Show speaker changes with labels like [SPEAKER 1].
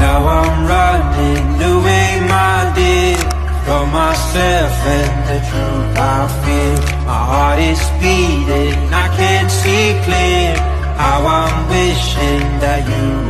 [SPEAKER 1] Now I'm running away, my dear, from myself and the truth I feel. My heart is beating, I can't see clear. How I'm wishing that you